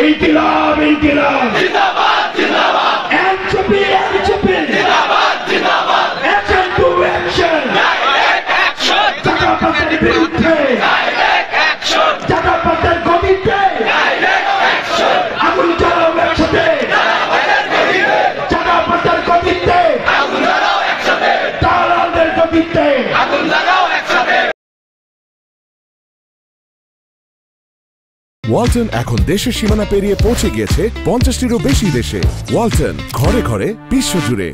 ইনকিলাব ইনকিলাব জিন্দাবাদ জিন্দাবাদ NCP NCP জিন্দাবাদ জিন্দাবাদ action to action direct action জাকাতের বিরুদ্ধে ডাইরেক্ট অ্যাকশন জাকাতের গতিতে ডাইরেক্ট অ্যাকশন আগুন জ্বালাও একসাথে জাকাতের গতিতে আগুন জ্বালাও একসাথে দালালদের গতিতে আগুন লাগাও একসাথে। ওয়ালটন এখন দেশের সীমানা পেরিয়ে পৌঁছে গিয়েছে 50টিরও বেশি দেশে। ওয়ালটন, ঘরে ঘরে বিশ্বজুড়ে।